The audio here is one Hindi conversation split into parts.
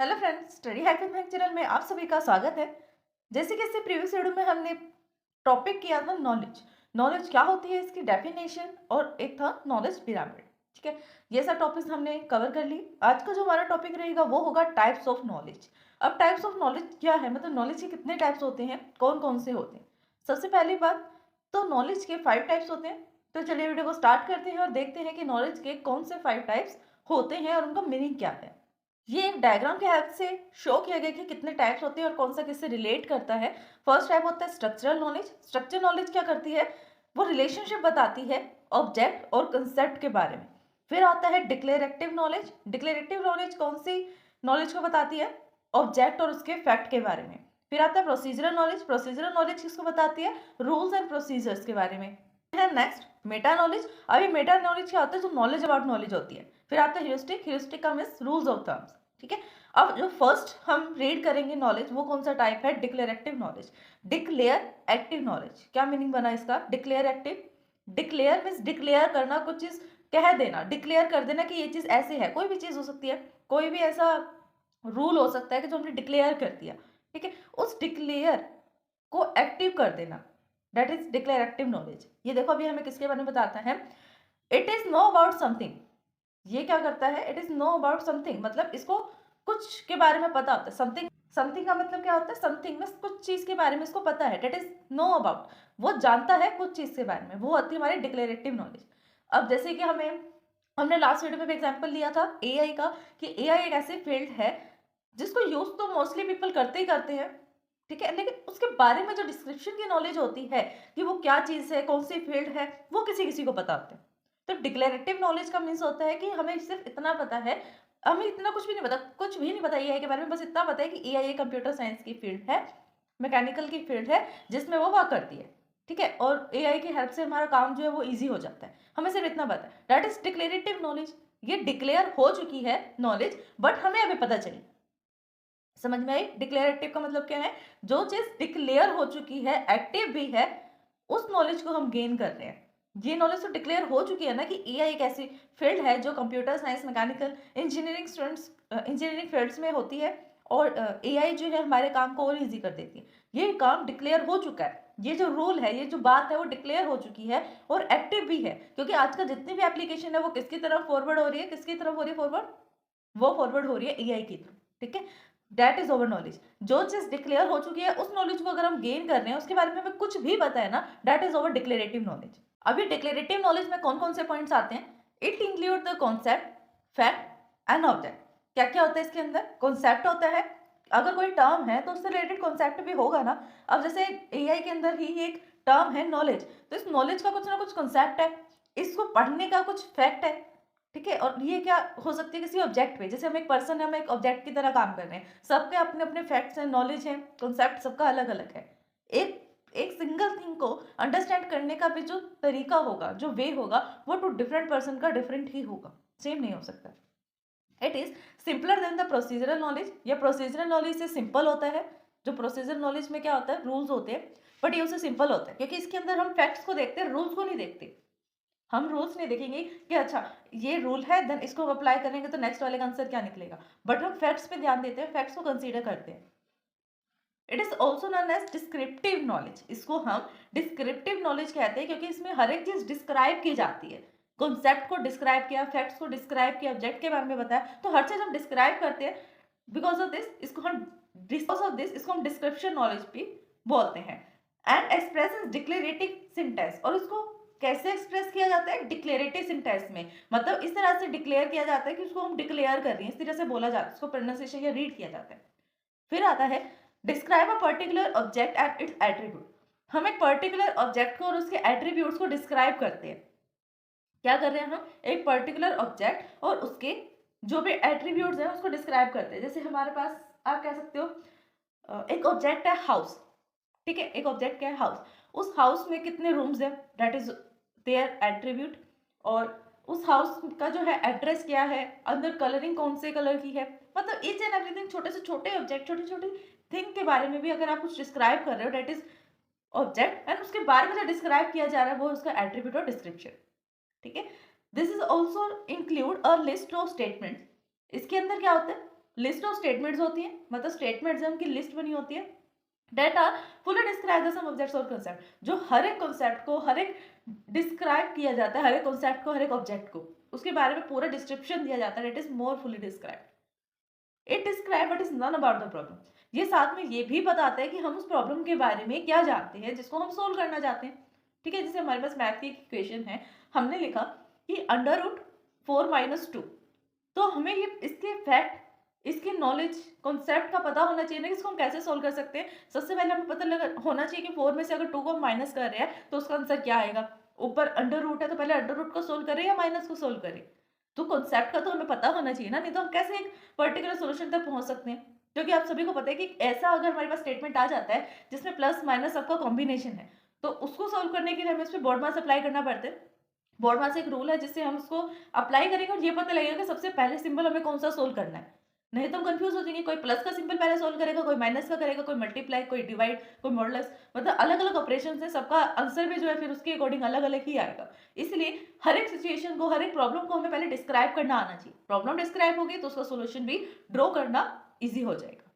Hello friends, study hack with hack channel में आप सभी का स्वागत है। जैसे कि इससे प्रीवियस वीडियो में हमने टॉपिक किया था नॉलेज। नॉलेज क्या होती है, इसकी डेफिनेशन, और एक था नॉलेज पिरामिड। ठीक है, ये सब टॉपिक्स हमने कवर कर ली। आज का जो हमारा टॉपिक रहेगा वो होगा टाइप्स ऑफ नॉलेज। अब टाइप्स ऑफ नॉलेज क्या है, मतलब नॉलेज के कितने टाइप्स होते हैं, कौन कौन से होते हैं। सबसे पहली बात तो नॉलेज के 5 टाइप्स होते हैं। तो चलिए वीडियो को स्टार्ट करते हैं और देखते हैं कि नॉलेज के कौन से 5 टाइप्स होते हैं और उनका मीनिंग क्या है। ये एक डायग्राम के हेल्प से शो किया गया कि कितने टाइप्स होते हैं और कौन सा किससे रिलेट करता है। फर्स्ट टाइप होता है स्ट्रक्चरल नॉलेज। स्ट्रक्चर नॉलेज क्या करती है, वो रिलेशनशिप बताती है ऑब्जेक्ट और कंसेप्ट के बारे में। फिर आता है डिक्लेरेटिव नॉलेज। डिक्लेरेटिव नॉलेज कौन सी नॉलेज को बताती है, ऑब्जेक्ट और उसके फैक्ट के बारे में। फिर आता है प्रोसीजरल नॉलेज। प्रोसीजरल नॉलेज किसको बताती है, रूल्स एंड प्रोसीजर्स के बारे में। है नेक्स्ट मेटा नॉलेज। अभी मेटा नॉलेज क्या होता है, जो नॉलेज अबाउट नॉलेज होती है। फिर आता है ह्यूरिस्टिक। ह्यूरिस्टिक का मीन्स रूल्स ऑफ थम्स। ठीक है, अब जो फर्स्ट हम रीड करेंगे नॉलेज, वो कौन सा टाइप है, declarative knowledge. Declare active knowledge. क्या मीनिंग बना इसका, declare active. Declare means declare करना, कुछ चीज कह देना, डिक्लेयर कर देना कि ये चीज ऐसे है। कोई भी चीज हो सकती है, कोई भी ऐसा रूल हो सकता है कि जो हमने डिक्लेयर कर दिया। ठीक है, उस डिक्लेयर को एक्टिव कर देना, that is declare active knowledge. ये देखो अभी हमें किसके बारे में बताता है, it is know about something. ये क्या करता है, it is know about something, मतलब इसको कुछ के बारे में पता होता है। समथिंग, समथिंग का मतलब क्या होता है, समथिंग में कुछ चीज के बारे में इसको पता है, डेट इज नो अबाउट। वो जानता है कुछ चीज के बारे में, वो होती है हमारी डिक्लेरेटिव नॉलेज। अब जैसे कि हमने लास्ट वीडियो में भी एग्जांपल लिया था एआई का, कि एआई एक ऐसी फील्ड है जिसको यूज तो मोस्टली पीपल करते ही करते हैं। ठीक है, लेकिन उसके बारे में जो डिस्क्रिप्शन की नॉलेज होती है कि वो क्या चीज है, कौन सी फील्ड है, वो किसी किसी को पता होता है। तो डिक्लेरेटिव नॉलेज का मीन्स होता है कि हमें सिर्फ इतना पता है, हमें इतना कुछ भी नहीं पता, कुछ भी नहीं पता एआई के बारे में, बस इतना पता है कि एआई कंप्यूटर साइंस की फील्ड है, मैकेनिकल की फील्ड है, जिसमें वो वर्क करती है। ठीक है, और एआई की हेल्प से हमारा काम जो है वो इजी हो जाता है। हमें सिर्फ इतना पता है, दैट इज डिक्लेरेटिव नॉलेज। ये डिक्लेयर हो चुकी है नॉलेज, बट हमें अभी पता चली। समझ में आई, डिक्लेरेटिव का मतलब क्या है, जो चीज डिक्लेयर हो चुकी है, एक्टिव भी है, उस नॉलेज को हम गेन कर रहे हैं। ये नॉलेज तो डिक्लेयर हो चुकी है ना कि एआई एक ऐसी फील्ड है जो computer science, mechanical engineering students, engineering fields में होती है, और एआई जो है हमारे काम को और इजी कर देती है। ये काम डिक्लेयर हो चुका है, ये जो रूल है, ये जो बात है, वो डिक्लेयर हो चुकी है और एक्टिव भी है, क्योंकि आज का जितनी भी एप्लीकेशन है वो किसकी तरफ फॉरवर्ड हो रही है, किसकी तरफ हो रही है फॉरवर्ड, वो फॉरवर्ड हो रही है एआई की तरफ। ठीक है, दैट इज ओवर नॉलेज। जो चीज डिक्लेयर हो चुकी है, उस नॉलेज को अगर हम गेन कर रहे हैं, उसके बारे में हमें कुछ भी पता है ना, that is over declarative knowledge. अभी डिक्लेरेटिव नॉलेज में कौन कौन से पॉइंट्स आते हैं, it include the concept, fact and object. क्या क्या होता है इसके अंदर, कॉन्सेप्ट होता है, अगर कोई टर्म है तो उससे रिलेटेड कॉन्सेप्ट भी होगा ना। अब जैसे एआई के अंदर ही एक टर्म है नॉलेज, तो इस नॉलेज का कुछ ना कुछ कॉन्सेप्ट है, इसको पढ़ने का कुछ फैक्ट है। ठीक है, और ये क्या हो सकती है, किसी ऑब्जेक्ट पे, जैसे हम एक पर्सन है, हम एक ऑब्जेक्ट की तरह काम कर रहे हैं, सबके अपने अपने फैक्ट्स हैं, नॉलेज है, कॉन्सेप्ट सबका अलग अलग है। एक एक सिंगल थिंग को अंडरस्टैंड करने का भी जो तरीका होगा, जो वे होगा, वो टू डिफरेंट पर्सन का डिफरेंट ही होगा, सेम नहीं हो सकता। It is simpler than the procedural knowledge. या प्रोसीजरल नॉलेज से सिंपल होता है। जो प्रोसीजरल नॉलेज में क्या होता है, रूल्स होते हैं, बट ये उससे सिंपल होता है, क्योंकि इसके अंदर हम फैक्ट्स को देखते हैं, रूल्स को नहीं देखते। हम रूल्स नहीं देखेंगे कि अच्छा ये रूल है, देन इसको अप्लाई करेंगे तो नेक्स्ट वाले का आंसर क्या निकलेगा, बट हम फैक्ट्स पे ध्यान देते हैं, फैक्ट्स को कंसीडर करते हैं। It is also known as descriptive knowledge. इसको हम डिस्क्रिप्टिव नॉलेज कहते हैं, क्योंकि इसमें हर एक चीज डिस्क्राइब की जाती है। कॉन्सेप्ट को डिस्क्राइब किया, फैक्ट्स को डिस्क्राइब किया, ऑब्जेक्ट के बारे में बताया, तो हर चीज हम डिस्क्राइब करते हैं। बिकॉज ऑफ दिस इसको हम डिस्क्रिप्शन नॉलेज भी बोलते हैं। एंड एक्सप्रेस डिक्लेरेटिव सिंटेक्स, और उसको कैसे एक्सप्रेस किया जाता है, डिक्लेरेटिव सिंटेक्स में, मतलब इस तरह से डिक्लेयर किया जाता है कि उसको हम डिक्लेयर कर रहे हैं, इस तरह से बोला जाता है, उसको प्रोनाउंसिएशन या रीड किया जाता है। फिर आता है describe a particular object and it's attribute. हम एक पर्टिकुलर ऑब्जेक्ट को और उसके एट्रीब्यूट्स को डिस्क्राइब करते हैं। क्या कर रहे हैं हम, एक पर्टिकुलर ऑब्जेक्ट और उसके जो भी एट्रीब्यूट्स हैं उसको डिस्क्राइब करते हैं। जैसे हमारे पास आप कह सकते हो एक ऑब्जेक्ट है हाउस। ठीक है, एक ऑब्जेक्ट क्या है, हाउस। उस हाउस में कितने रूम्स हैं, दैट इज देयर एट्रीब्यूट। और उस हाउस का जो है एड्रेस क्या है, अंदर कलरिंग कौन से कलर की है, मतलब ईच एंड एवरीथिंग, छोटे से छोटे ऑब्जेक्ट, छोटी छोटी थिंग के बारे में भी अगर आप कुछ डिस्क्राइब कर रहे हो, दैट इज ऑब्जेक्ट, एंड उसके बारे में जो डिस्क्राइब किया जा रहा है वो उसका एट्रीब्यूट और डिस्क्रिप्शन। ठीक है, this is also include a list of statement. इसके अंदर क्या होता है, लिस्ट ऑफ स्टेटमेंट्स होती है, मतलब स्टेटमेंट्स की लिस्ट बनी होती है that are fully describe the some objects or concept, जो हर एक कॉन्सेप्ट को, हर एक डिस्क्राइब किया जाता है, हर एक कॉन्सेप्ट को, हर एक ऑब्जेक्ट को उसके बारे में पूरा डिस्क्रिप्शन दिया जाता है. It is more fully describe. It describe but is not about the problem. ये साथ में ये भी बताता है कि हम उस प्रॉब्लम के बारे में क्या जानते हैं जिसको हम सोल्व करना चाहते हैं. ठीक है, जैसे हमारे पास मैथ की इक्वेशन है, हमने लिखा कि अंडर रूट 4 - 2, तो हमें ये इसके फैक्ट, इसकी नॉलेज, कॉन्सेप्ट का पता होना चाहिए ना कि इसको हम कैसे सोल्व कर सकते हैं. सबसे पहले हमें पता लगा होना चाहिए कि 4 में से अगर 2 को हम माइनस कर रहे हैं तो उसका आंसर क्या आएगा. ऊपर अंडर रूट है तो पहले अंडर रूट को सोल्व करें या माइनस को सोल्व करें. तो कॉन्सेप्ट का तो हमें पता होना चाहिए ना, नहीं तो हम कैसे एक पर्टिकुलर सोल्यूशन तक पहुंच सकते हैं. क्योंकि आप सभी को पता है कि ऐसा अगर हमारे पास स्टेटमेंट आ जाता है जिसमें प्लस माइनस सबका कॉम्बिनेशन है, तो उसको सोल्व करने के लिए हमें उस पर बोर्ड मास अप्लाई करना पड़ता है. बोर्ड मास एक रूल है जिससे हम उसको अप्लाई करेंगे और ये पता लगेगा कि सबसे पहले सिंबल हमें कौन सा सोल्व करना है. नहीं तो हम कंफ्यूज हो जाएंगे, कोई प्लस का सिंबल पहले सोल्व करेगा, कोई माइनस का करेगा, कोई मल्टीप्लाई, कोई डिवाइड, कोई मॉडुलस, मतलब अलग अलग ऑपरेशन है. सबका आंसर भी जो है फिर उसके अकॉर्डिंग अलग अलग ही आएगा. इसलिए हर एक सिचुएशन को, हर एक प्रॉब्लम को हमें पहले डिस्क्राइब करना आना चाहिए. प्रॉब्लम डिस्क्राइब होगी तो उसका सोल्यूशन भी ड्रॉ करना ईजी हो जाएगा.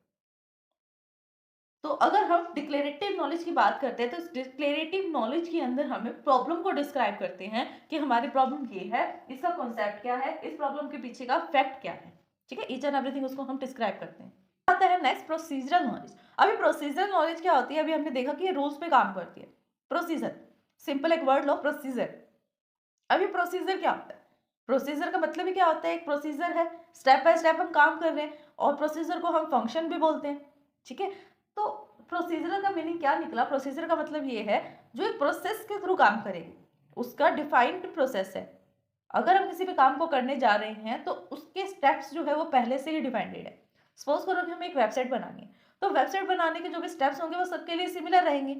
तो अगर हम डिक्लेरेटिव नॉलेज की बात करते हैं तो इस डिक्लेरेटिव नॉलेज के अंदर हमें प्रॉब्लम को डिस्क्राइब करते हैं कि हमारी प्रॉब्लम ये है, इसका कॉन्सेप्ट क्या है, इस प्रॉब्लम के पीछे का फैक्ट क्या है. ठीक है, ईच एंड एवरीथिंग उसको हम डिस्क्राइब करते हैं. आता है नेक्स्ट प्रोसीजरल नॉलेज. अभी प्रोसीजरल नॉलेज क्या होती है, अभी हमने देखा कि ये रूल्स पे काम करती है. प्रोसीजर, सिंपल एक वर्ड लो, प्रोसीजर. अभी प्रोसीजर क्या होता है? प्रोसीजर का मतलब ही क्या होता है, एक प्रोसीजर है, स्टेप बाय स्टेप हम काम कर रहे हैं, और प्रोसीजर को हम फंक्शन भी बोलते हैं. ठीक है, तो प्रोसीजर का मीनिंग क्या निकला, प्रोसीजर का मतलब ये है जो एक प्रोसेस के थ्रू काम करेगी, उसका डिफाइंड प्रोसेस है. अगर हम किसी भी काम को करने जा रहे हैं तो उसके स्टेप्स जो है वो पहले से ही डिफाइंडेड है. सपोज करो कि हमें एक वेबसाइट बनानी है, तो वेबसाइट बनाने के जो भी स्टेप्स होंगे वो सबके लिए सिमिलर रहेंगे.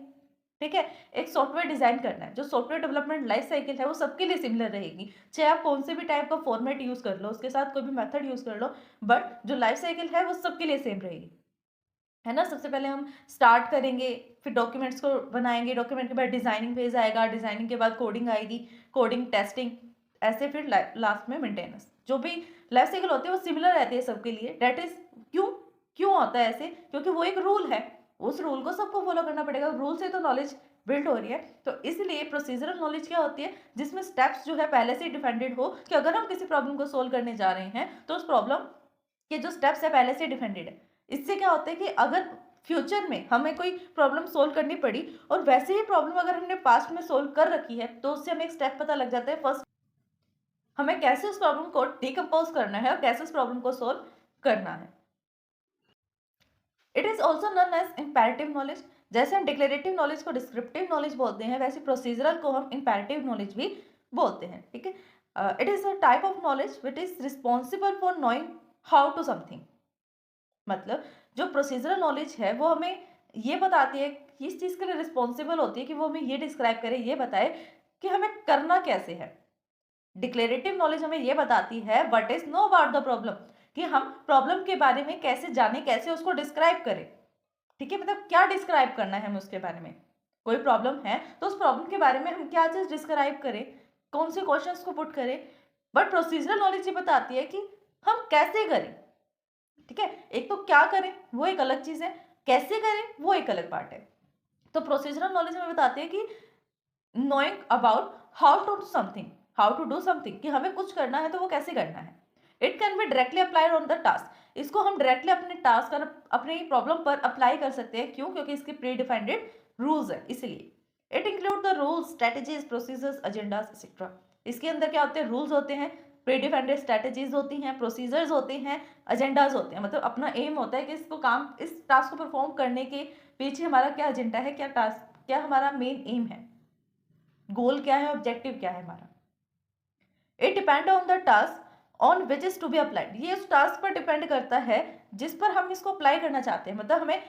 ठीक है, एक सॉफ्टवेयर डिजाइन करना है, जो सॉफ्टवेयर डेवलपमेंट लाइफ साइकिल है वो सबके लिए सिमिलर रहेगी, चाहे आप कौन से भी टाइप का फॉर्मेट यूज कर लो, उसके साथ कोई भी मेथड यूज कर लो, बट जो लाइफ साइकिल है वो सबके लिए सेम रहेगी. है ना, सबसे पहले हम स्टार्ट करेंगे, फिर डॉक्यूमेंट्स को बनाएंगे, डॉक्यूमेंट के बाद डिजाइनिंग फेज आएगा, डिजाइनिंग के बाद कोडिंग आएगी, कोडिंग, टेस्टिंग, ऐसे फिर लास्ट में मेंटेनेंस. जो भी लाइफ साइकिल होती है वो सिमिलर रहती है सबके लिए. डेट इज क्यों क्यों होता है ऐसे, क्योंकि वो एक रूल है, उस रूल को सबको फॉलो करना पड़ेगा. रूल से तो नॉलेज बिल्ड हो रही है. तो इसलिए प्रोसीजरल नॉलेज क्या होती है, जिसमें स्टेप्स जो है पहले से डिफाइंडेड हो कि अगर हम किसी प्रॉब्लम को सोल्व करने जा रहे हैं तो उस प्रॉब्लम के जो स्टेप्स है पहले से डिफाइंडेड है. इससे क्या होता है कि अगर फ्यूचर में हमें कोई प्रॉब्लम सोल्व करनी पड़ी और वैसे ही प्रॉब्लम अगर हमने पास्ट में सोल्व कर रखी है तो उससे हमें एक स्टेप पता लग जाता है. फर्स्ट हमें कैसे उस प्रॉब्लम को डिकम्पोज करना है और कैसे उस प्रॉब्लम को सोल्व करना है. It is also known as imperative knowledge. जैसे हम डिक्लेरेटिव नॉलेज को डिस्क्रिप्टिव नॉलेज बोलते हैं, वैसे प्रोसीजरल को हम इम्पेरेटिव नॉलेज भी बोलते हैं. ठीक है, it is a type of knowledge which is responsible for knowing how to something. मतलब जो प्रोसीजरल नॉलेज है वो हमें ये बताती है, इस चीज़ के लिए रिस्पॉन्सिबल होती है कि वो हमें ये डिस्क्राइब करे, ये बताए कि हमें करना कैसे है. डिक्लेरेटिव नॉलेज हमें ये बताती है what is know about the problem, कि हम प्रॉब्लम के बारे में कैसे जाने, कैसे उसको डिस्क्राइब करें. ठीक है, मतलब क्या डिस्क्राइब करना है हमें उसके बारे में. कोई प्रॉब्लम है तो उस प्रॉब्लम के बारे में हम क्या चीज़ डिस्क्राइब करें, कौन से क्वेश्चंस को पुट करें. बट प्रोसीजरल नॉलेज ये बताती है कि हम कैसे करें. ठीक है, एक तो क्या करें वो एक अलग चीज है, कैसे करें वो एक अलग पार्ट है. तो प्रोसीजरल नॉलेज हमें बताते हैं कि knowing about how to do something, how to do something, कि हमें कुछ करना है तो वो कैसे करना है. It can be directly applied on the task. इसको हम डायरेक्टली अपने टास्क और अपने प्रॉब्लम पर अप्लाई कर सकते हैं. क्यों? क्योंकि इसके प्री डिफाइंडेड रूल्स है, इसलिए. It include the rules, strategies, procedures, agendas etcetera. इसके अंदर क्या होते हैं, रूल्स होते हैं, प्री डिफाइंडेड स्ट्रेटेजीज होती हैं, प्रोसीजर्स होते हैं, एजेंडाज होते हैं. मतलब अपना एम होता है कि इसको काम, इस टास्क को परफॉर्म करने के पीछे हमारा क्या एजेंडा है, क्या टास्क, क्या हमारा मेन एम है, गोल क्या है, ऑब्जेक्टिव क्या है हमारा. It depend on the task on which is to be applied. ये उस टास्क पर डिपेंड करता है जिस पर हम इसको अप्लाई करना चाहते हैं. मतलब हमें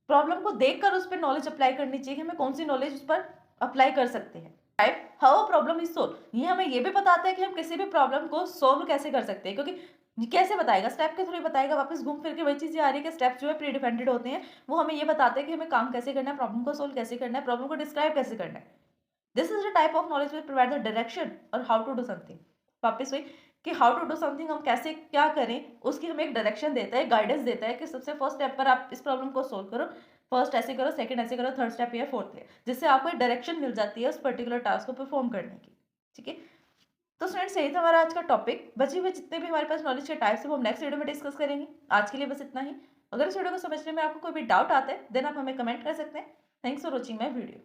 प्रॉब्लम को देखकर उस पर नॉलेज अप्लाई करनी चाहिए, हमें कौन सी नॉलेज उस पर अप्लाई कर सकते हैं. Type how problem is solve, ये हमें ये भी बताता है कि हम किसी भी प्रॉब्लम को सोल्व कैसे कर सकते हैं. क्योंकि कैसे बताएगा, स्टेप के थ्रू ही बताएगा. वापस घूम फिर के वही चीज़ आ रही है कि स्टेप्स जो है प्री डिफाइंडेड होते हैं, वो हमें ये बताते हैं कि हमें काम कैसे करना है, प्रॉब्लम को सोल्व कैसे करना है, प्रॉब्लम को डिस्क्राइब कैसे करना है. This is the type of knowledge which provide the direction और हाउ टू डू समथिंग. वापस वही कि हाउ टू डू समथिंग, हम कैसे क्या करें, उसकी हमें एक डायरेक्शन देता है, गाइडेंस देता है कि सबसे फर्स्ट स्टेप पर आप इस प्रॉब्लम को सोल्व करो, फर्स्ट ऐसे करो, सेकंड ऐसे करो, थर्ड स्टेप या फोर्थ है, जिससे आपको एक डायरेक्शन मिल जाती है उस पर्टिकुलर टास्क को परफॉर्म करने की। ठीक है, तो स्टूडेंट्स यही था हमारा आज का टॉपिक। बचे हुए जितने भी हमारे पास नॉलेज के टाइप्स है वो हम नेक्स्ट वीडियो में डिस्कस करेंगे। आज के लिए बस इतना ही। अगर इस वीडियो को समझने में आपको कोई भी डाउट आता है देन आप हमें कमेंट कर सकते हैं। Thanks for watching my video.